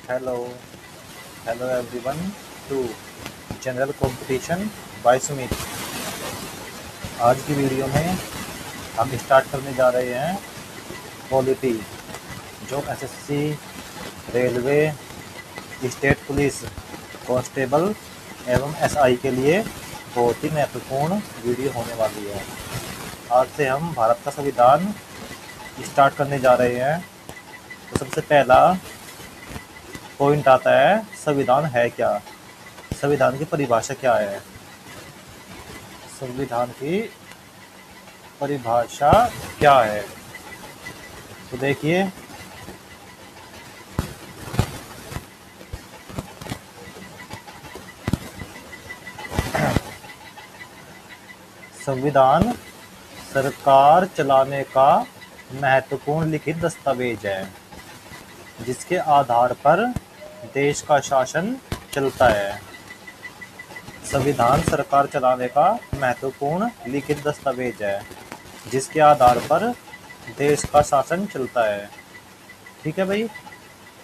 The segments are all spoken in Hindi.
Hello hello everyone to general competition by Sumit. आज की वीडियो में हम स्टार्ट करने जा रहे हैं पॉलिटी, जो SSC, railway, state police, constable एवं एसआई के लिए बहुत ही महत्वपूर्ण वीडियो होने वाली है। आज से हम भारत का संविधान स्टार्ट करने जा रहे हैं। तो सबसे पहला पॉइंट आता है, संविधान है क्या? संविधान की परिभाषा क्या है? संविधान की परिभाषा क्या है? तो देखिए, संविधान सरकार चलाने का महत्वपूर्ण लिखित दस्तावेज है, जिसके आधार पर देश का शासन चलता है। संविधान सरकार चलाने का महत्वपूर्ण लिखित दस्तावेज है, जिसके आधार पर देश का शासन चलता है। ठीक है भाई।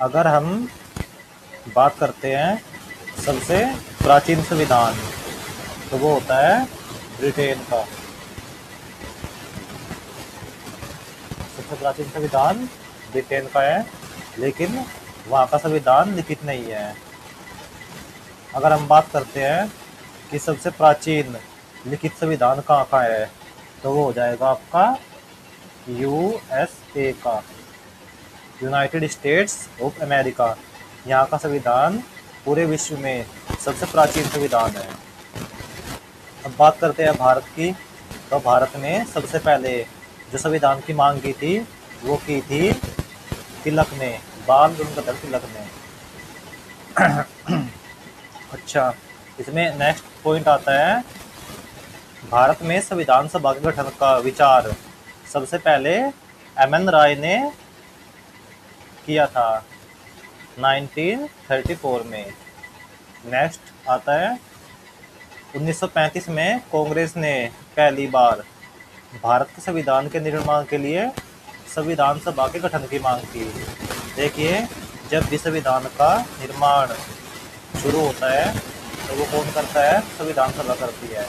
अगर हम बात करते हैं सबसे प्राचीन संविधान, तो वो होता है ब्रिटेन का। सबसे प्राचीन संविधान ब्रिटेन का है, लेकिन वहाँ का संविधान लिखित नहीं है। अगर हम बात करते हैं कि सबसे प्राचीन लिखित संविधान कहाँ का है, तो वो हो जाएगा आपका यूएसए का, यूनाइटेड स्टेट्स ऑफ अमेरिका। यहाँ का संविधान पूरे विश्व में सबसे प्राचीन संविधान है। अब बात करते हैं भारत की। तो भारत ने सबसे पहले जो संविधान की मांग की थी, वो की थी तिलक ने, बाल गंगाधर तिलक ने। अच्छा, इसमें नेक्स्ट पॉइंट आता है, भारत में संविधान सभा के गठन का विचार सबसे पहले एम.एन. राय ने किया था 1934 में। नेक्स्ट आता है, 1935 में कांग्रेस ने पहली बार भारत के संविधान के निर्माण के लिए संविधान सभा के गठन की मांग की। देखिए, जब भी संविधान का निर्माण शुरू होता है तो वो कौन करता है? संविधान सभा करती है।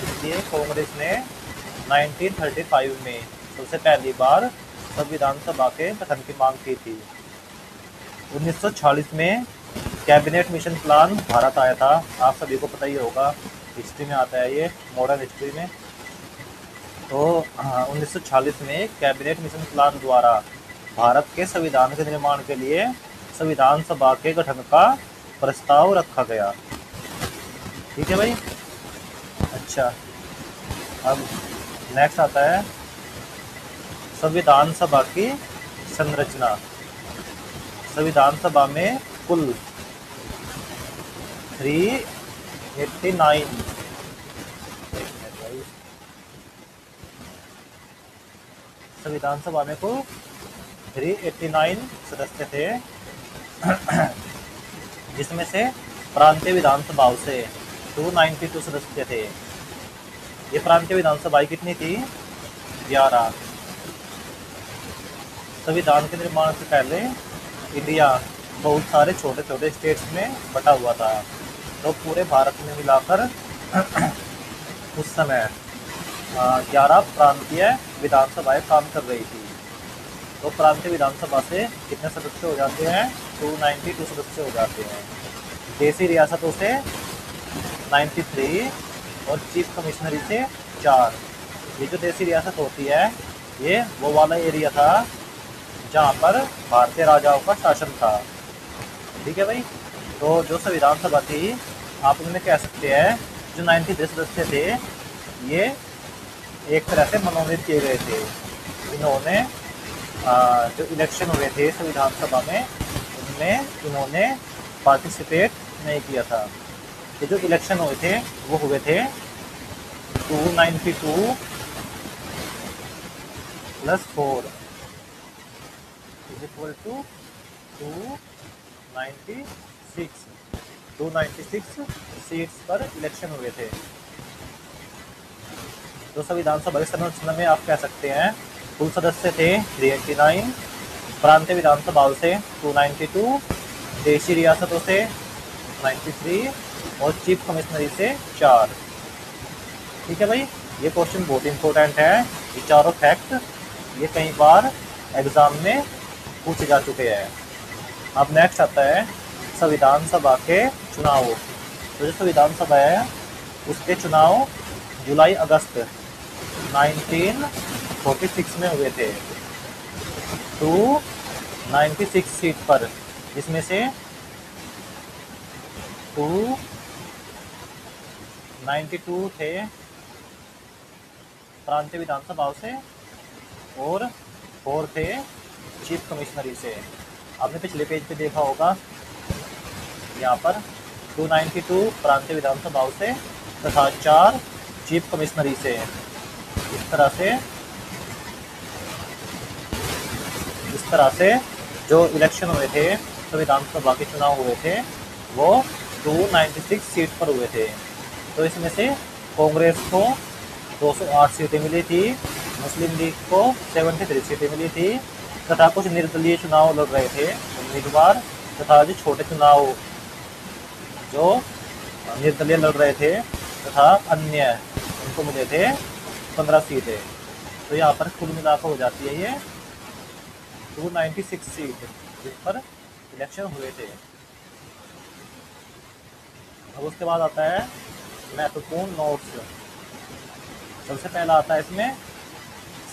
इसलिए कांग्रेस ने 1935 में सबसे पहली बार संविधान सभा के गठन की मांग की थी। 1946 में कैबिनेट मिशन प्लान भारत आया था। आप सभी को पता ही होगा, हिस्ट्री में आता है ये, मॉडर्न हिस्ट्री में। तो 1946 में कैबिनेट मिशन प्लान द्वारा भारत के संविधान के निर्माण के लिए संविधान सभा के गठन का प्रस्ताव रखा गया। ठीक है भाई। अच्छा, अब नेक्स्ट आता है संविधान सभा की संरचना। संविधान सभा में कुल 389 संविधान सभा में कुल 389 सदस्य थे, जिसमें से प्रांतीय विधानसभाओं से 292 सदस्य थे। ये प्रांतीय विधानसभाएं कितनी थी? 11। संविधान के निर्माण से पहले इंडिया बहुत सारे छोटे छोटे स्टेट्स में बटा हुआ था। तो पूरे भारत में मिलाकर उस समय 11 प्रांतीय विधानसभाएं काम कर रही थी। तो प्रांतीय विधानसभा से कितने सदस्य हो जाते हैं? 292 सदस्य हो जाते हैं। देसी रियासतों से 93 और चीफ कमिश्नरी से 4। ये जो देसी रियासत होती है, ये वो वाला एरिया था जहाँ पर भारतीय राजाओं का शासन था। ठीक है भाई। तो जो संविधान सभा थी, आप उनमें कह सकते हैं जो 93 सदस्य थे, ये एक तरह से मनोनीत किए गए थे। इन्होंने जो इलेक्शन हुए थे संविधान सभा में, उनमें इन्होंने पार्टिसिपेट नहीं किया था। ये जो इलेक्शन हुए थे वो हुए थे 292 + 4 = 296 सीट्स पर इलेक्शन हुए थे। तो संविधान सभा की संरचना में आप कह सकते हैं कुल सदस्य थे 389, प्रांतीय विधानसभाओं से 292, देशी रियासतों से 93 और चीफ कमिश्नरी से 4। ठीक है भाई, ये क्वेश्चन बहुत इंपॉर्टेंट है। ये चारों फैक्ट ये कई बार एग्जाम में पूछे जा चुके हैं। अब नेक्स्ट आता है संविधान सभा के चुनाव। तो जो संविधान सभा है उसके चुनाव जुलाई अगस्त 1946 में हुए थे। 296 सीट पर, जिसमें से 292 थे प्रांतीय विधानसभाओं से और 4 थे चीफ कमिश्नरी से। आपने पिछले पेज पे देखा होगा, यहाँ पर 292 प्रांतीय विधानसभाओं से तथा 4 चीफ कमिश्नरी से। इस तरह से जो इलेक्शन हुए थे, संविधान सभा के चुनाव हुए थे, वो 296 सीट पर हुए थे। तो इसमें से कांग्रेस को 208 सीटें मिली थी, मुस्लिम लीग को 73 सीटें मिली थी तथा कुछ निर्दलीय चुनाव लड़ रहे थे उम्मीदवार तथा जो छोटे चुनाव जो निर्दलीय लड़ रहे थे तथा अन्य, उनको मिले थे 15 सीटें। तो यहाँ पर कुल मिलाकर हो जाती है ये 296 सीट जिस पर इलेक्शन हुए थे। अब उसके बाद आता है महत्वपूर्ण नोट्स। सबसे पहला आता है इसमें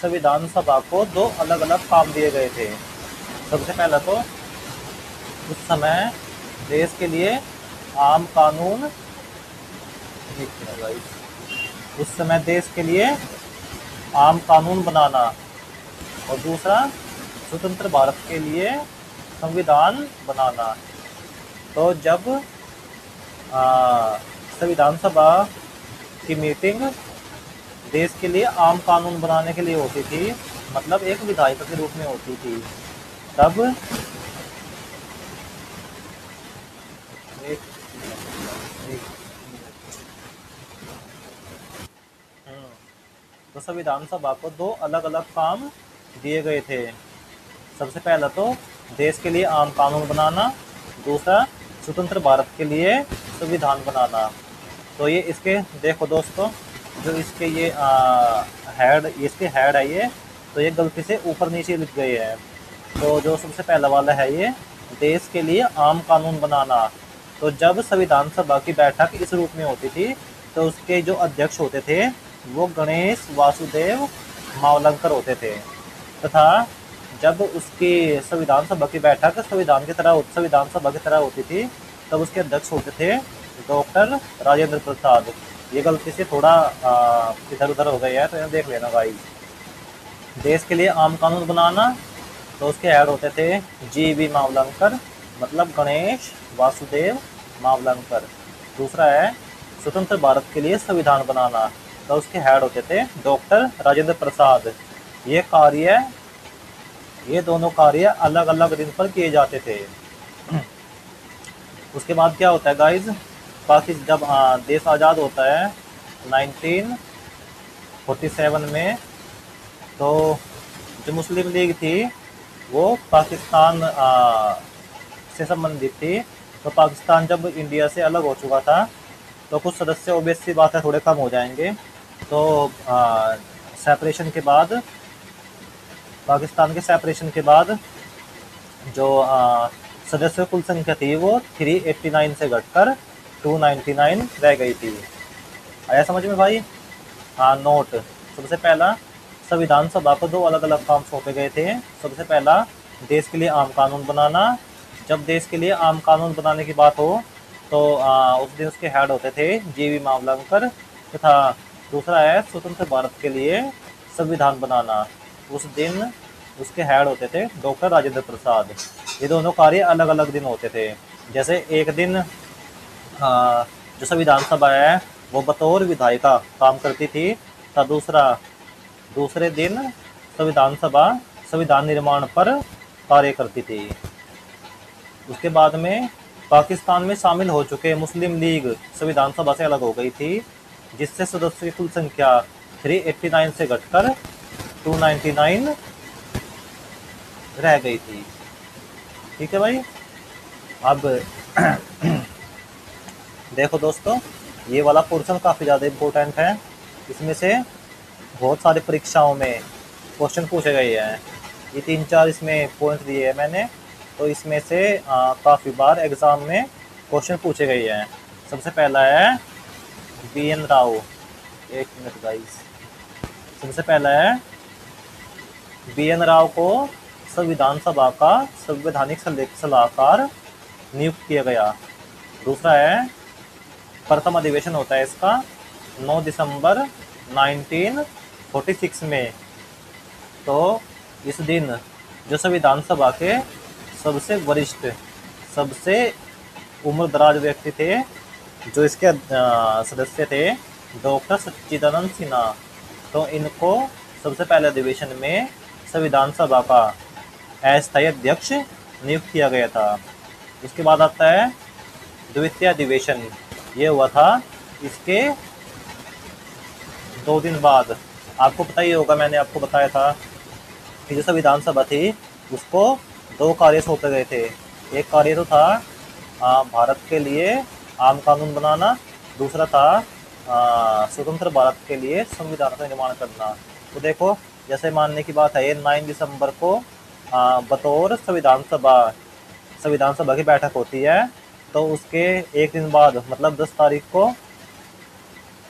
संविधान सभा को 2 अलग अलग काम दिए गए थे। सबसे पहला तो उस समय देश के लिए आम कानून, उस समय देश के लिए आम कानून बनाना और दूसरा स्वतंत्र भारत के लिए संविधान बनाना। तो जब संविधान सभा की मीटिंग देश के लिए आम कानून बनाने के लिए होती थी, मतलब एक विधायिका के रूप में होती थी, तब तो संविधान सभा को 2 अलग अलग काम दिए गए थे। सबसे पहला तो देश के लिए आम कानून बनाना, दूसरा स्वतंत्र भारत के लिए संविधान बनाना। तो ये इसके देखो दोस्तों, जो इसके ये इसके हेड है ये, तो ये गलती से ऊपर नीचे लिख गए हैं। तो जो सबसे पहला वाला है ये देश के लिए आम कानून बनाना। तो जब संविधान सभा की बैठक इस रूप में होती थी तो उसके जो अध्यक्ष होते थे वो गणेश वासुदेव मावलंकर होते थे तथा जब उसकी संविधान सभा की बैठक संविधान सभा की तरह होती थी तब उसके अध्यक्ष होते थे डॉक्टर राजेंद्र प्रसाद। ये गलती से थोड़ा इधर उधर हो गया है तो यहाँ देख लेना भाई। देश के लिए आम कानून बनाना तो उसके हेड होते थे जी.वी. मावलंकर, मतलब गणेश वासुदेव मावलंकर। दूसरा है स्वतंत्र भारत के लिए संविधान बनाना, तो उसके हेड होते थे डॉक्टर राजेंद्र प्रसाद। ये दोनों कार्य अलग अलग दिन पर किए जाते थे। उसके बाद क्या होता है गाइज, जब देश आज़ाद होता है 1947 में, तो जो मुस्लिम लीग थी वो पाकिस्तान से संबंधित थी। तो पाकिस्तान जब इंडिया से अलग हो चुका था तो कुछ सदस्य ऑब्वियस सी बात है थोड़े कम हो जाएंगे। तो सेपरेशन के बाद, पाकिस्तान के सेपरेशन के बाद जो सदस्य कुल संख्या थी वो 389 से घटकर 299 रह गई थी। आया समझ में भाई? हाँ, नोट। सबसे पहला संविधान सभा को 2 अलग अलग काम सौंपे गए थे। सबसे पहला देश के लिए आम कानून बनाना। जब देश के लिए आम कानून बनाने की बात हो तो उस दिन उसके हेड होते थे जी.वी. मावलंकर तथा दूसरा है स्वतंत्र भारत के लिए संविधान बनाना। उस दिन उसके हेड होते थे डॉक्टर राजेंद्र प्रसाद। ये दोनों कार्य अलग अलग दिन होते थे। जैसे एक दिन जो संविधान सभा है वो बतौर विधायिका काम करती थी, तथा दूसरे दिन संविधान सभा संविधान निर्माण पर कार्य करती थी। उसके बाद में पाकिस्तान में शामिल हो चुके मुस्लिम लीग संविधान सभा से अलग हो गई थी, जिससे सदस्यों की कुल संख्या 389 से घटकर 299 रह गई थी। ठीक है भाई। अब देखो दोस्तों, ये वाला पोर्शन काफ़ी ज़्यादा इम्पोर्टेंट है। इसमें से बहुत सारी परीक्षाओं में क्वेश्चन पूछे गए हैं। ये 3-4 इसमें पॉइंट दिए हैं मैंने, तो इसमें से काफ़ी बार एग्ज़ाम में क्वेश्चन पूछे गए हैं। सबसे पहला है बी एन राव। एक मिनट गाइस। सबसे पहला है बी एन राव को संविधान सभा का संवैधानिक सलाहकार नियुक्त किया गया। दूसरा है, प्रथम अधिवेशन होता है इसका 9 दिसंबर 1946 में। तो इस दिन जो संविधान सभा के सबसे वरिष्ठ, सबसे उम्रदराज व्यक्ति थे, जो इसके सदस्य थे, डॉक्टर सच्चिदानंद सिन्हा, तो इनको सबसे पहले अधिवेशन में संविधान सभा का अस्थायी अध्यक्ष नियुक्त किया गया था। उसके बाद आता है द्वितीय अधिवेशन। ये हुआ था इसके 2 दिन बाद। आपको पता ही होगा, मैंने आपको बताया था कि जो संविधान सभा थी उसको 2 कार्य सौंपे गए थे। एक कार्य तो था भारत के लिए आम कानून बनाना, दूसरा था स्वतंत्र भारत के लिए संविधान का निर्माण करना। तो देखो, जैसे मानने की बात है, ये 9 दिसंबर को बतौर संविधान सभा की बैठक होती है, तो उसके एक दिन बाद मतलब 10 तारीख को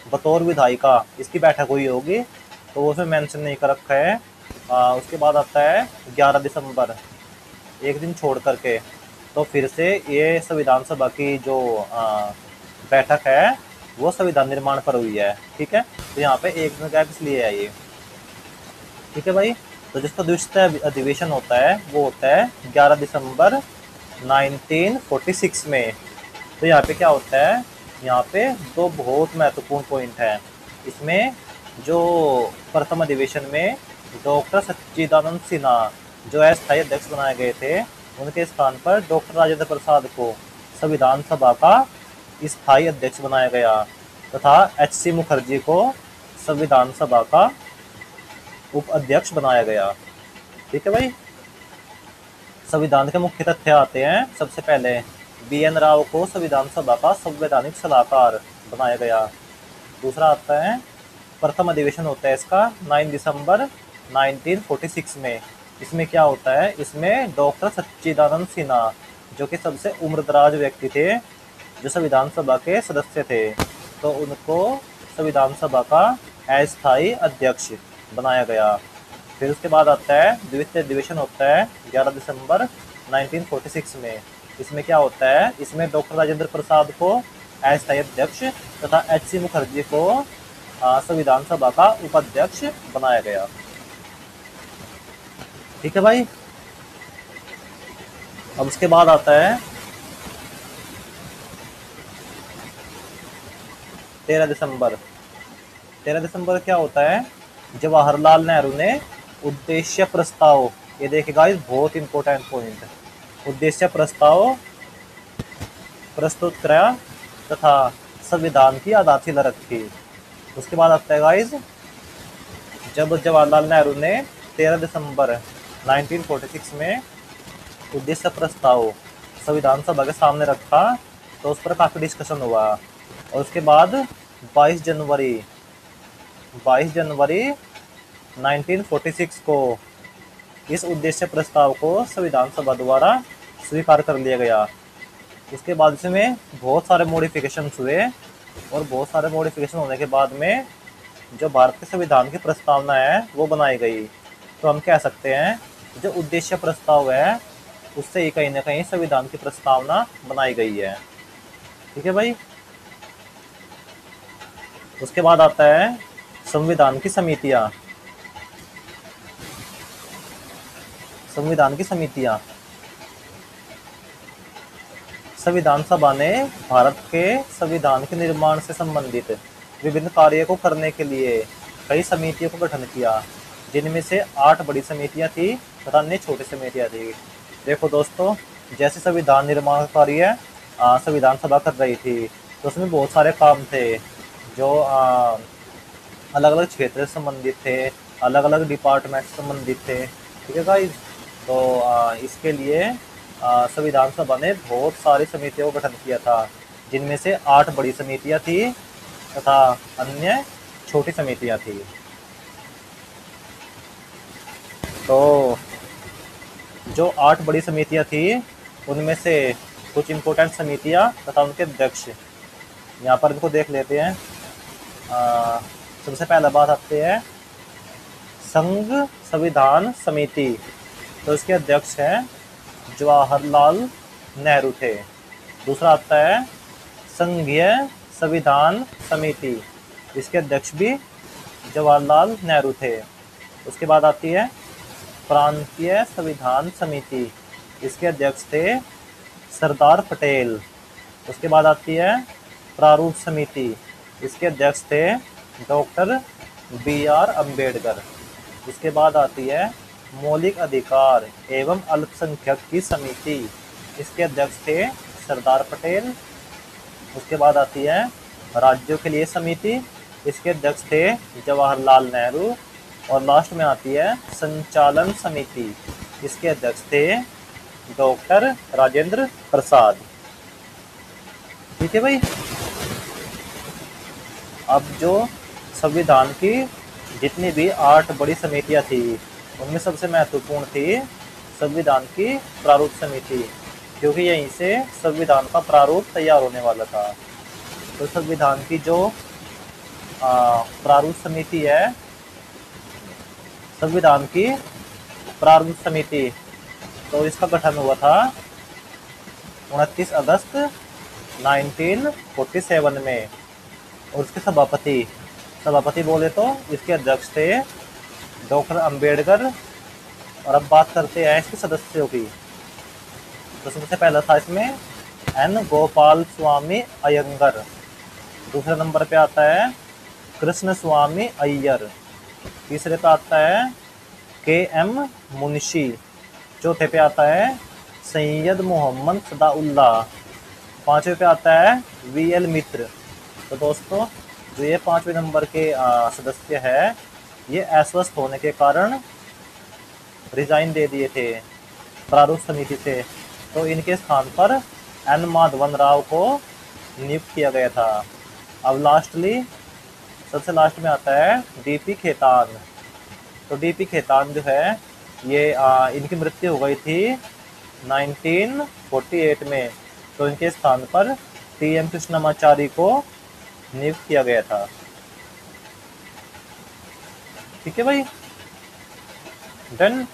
बतौर विधायिका इसकी बैठक हुई होगी, तो वो उसमें मेंशन नहीं कर रखा है। उसके बाद आता है 11 दिसंबर, एक दिन छोड़ करके, तो फिर से ये संविधान सभा की जो बैठक है वो संविधान निर्माण पर हुई है। ठीक है, तो यहाँ पे एक दिन गैप इसलिए है ये। ठीक है भाई, तो जिसका द्वितीय अधिवेशन होता है वो होता है 11 दिसंबर 1946 में। तो यहाँ पे क्या होता है, यहाँ पे 2 बहुत महत्वपूर्ण पॉइंट हैं इसमें। जो प्रथम अधिवेशन में डॉक्टर सच्चिदानंद सिन्हा जो अस्थायी अध्यक्ष बनाए गए थे, उनके स्थान पर डॉक्टर राजेंद्र प्रसाद को संविधान सभा का स्थायी अध्यक्ष बनाया गया तथा एच.सी. मुखर्जी को संविधान सभा का उप अध्यक्ष बनाया गया। ठीक है भाई, संविधान के मुख्य तथ्य आते हैं। सबसे पहले बी एन राव को संविधान सभा का संवैधानिक सलाहकार बनाया गया। दूसरा आता है, प्रथम अधिवेशन होता है इसका 9 दिसंबर 1946 में। इसमें क्या होता है, इसमें डॉक्टर सच्चिदानंद सिन्हा जो कि सबसे उम्रदराज व्यक्ति थे, जो संविधान सभा के सदस्य थे, तो उनको संविधान सभा का अस्थायी अध्यक्ष बनाया गया। फिर उसके बाद आता है द्वितीय अधिवेशन होता है 11 दिसंबर 1946 में। इसमें क्या होता है, इसमें डॉक्टर राजेंद्र प्रसाद को अस्थायी अध्यक्ष तथा एच.सी. मुखर्जी को संविधान सभा का उपाध्यक्ष बनाया गया। ठीक है भाई, अब उसके बाद आता है 13 दिसंबर। 13 दिसंबर क्या होता है, जवाहरलाल नेहरू ने उद्देश्य प्रस्ताव, ये देखिएगा इस बहुत इंपॉर्टेंट पॉइंट, उद्देश्य प्रस्ताव प्रस्तुत कराया तथा संविधान की आधारशिला रखी। उसके बाद आता है गाइस, जब जवाहरलाल नेहरू ने 13 दिसंबर 1946 में उद्देश्य प्रस्ताव संविधान सभा के सामने रखा, तो उस पर काफ़ी डिस्कशन हुआ। और उसके बाद 22 जनवरी 1946 को इस उद्देश्य प्रस्ताव को संविधान सभा द्वारा स्वीकार कर लिया गया। उसके बाद इसमें बहुत सारे मॉडिफिकेशंस हुए, और बहुत सारे मॉडिफिकेशन होने के बाद में जो भारत के संविधान की प्रस्तावना है वो बनाई गई। तो हम कह सकते हैं जो उद्देश्य प्रस्ताव है उससे ही कहीं ना कहीं संविधान की प्रस्तावना बनाई गई है। ठीक है भाई, उसके बाद आता है संविधान की समितियां। संविधान सभा ने भारत के संविधान के निर्माण से संबंधित विभिन्न कार्यों को करने के लिए कई समितियों को गठन किया, जिनमें से 8 बड़ी समितियां थी तथा अन्य छोटी समितियां थी। देखो दोस्तों, जैसे संविधान निर्माण कार्य संविधान सभा कर रही थी, तो उसमें बहुत सारे काम थे जो अलग अलग क्षेत्र से संबंधित थे, अलग अलग डिपार्टमेंट से संबंधित थे। ठीक है गाइस, तो इसके लिए संविधान सभा ने बहुत सारी समितियों का गठन किया था, जिनमें से 8 बड़ी समितियां थी तथा अन्य छोटी समितियां थी। तो जो 8 बड़ी समितियां थी उनमें से कुछ इम्पोर्टेंट समितियां तथा उनके अध्यक्ष यहाँ पर इनको देख लेते हैं। सबसे पहला बात आती है संघ संविधान समिति, तो इसके अध्यक्ष हैं जवाहरलाल नेहरू थे। दूसरा आता है संघीय संविधान समिति, इसके अध्यक्ष भी जवाहरलाल नेहरू थे। उसके बाद आती है प्रांतीय संविधान समिति, इसके अध्यक्ष थे सरदार पटेल। उसके बाद आती है प्रारूप समिति, इसके अध्यक्ष थे डॉक्टर BR अम्बेडकर। इसके बाद आती है मौलिक अधिकार एवं अल्पसंख्यक की समिति, इसके अध्यक्ष थे सरदार पटेल। उसके बाद आती है राज्यों के लिए समिति, इसके अध्यक्ष थे जवाहरलाल नेहरू। और लास्ट में आती है संचालन समिति, इसके अध्यक्ष थे डॉक्टर राजेंद्र प्रसाद। ठीक है भाई। अब जो संविधान की जितनी भी 8 बड़ी समितियां थी उनमें सबसे महत्वपूर्ण थी संविधान की प्रारूप समिति, क्योंकि यहीं से संविधान का प्रारूप तैयार होने वाला था। तो संविधान की जो प्रारूप समिति है, संविधान की प्रारूप समिति, तो इसका गठन हुआ था 29 अगस्त 1947 में। और उसके सभापति बोले तो इसके अध्यक्ष थे डॉक्टर अंबेडकर। और अब बात करते हैं इसके सदस्यों की। तो सबसे पहला था इसमें N गोपाल स्वामी अयंगर। दूसरे नंबर पे आता है कृष्ण स्वामी अय्यर। तीसरे पे आता है KM मुंशी। चौथे पे आता है सैयद मोहम्मद सदाउल्ला। पांचवे पे आता है VL मित्र। तो दोस्तों जो ये 5वें नंबर के सदस्य है, ये अस्वस्थ होने के कारण रिजाइन दे दिए थे प्रारूप समिति से। तो इनके स्थान पर N माधवन राव को नियुक्त किया गया था। अब लास्टली सबसे लास्ट में आता है DP खेतान। तो DP खेतान जो है ये इनकी मृत्यु हो गई थी 1948 में। तो इनके स्थान पर TM कृष्णमाचारी को नियुक्त किया गया था। ठीक है भाई, डन।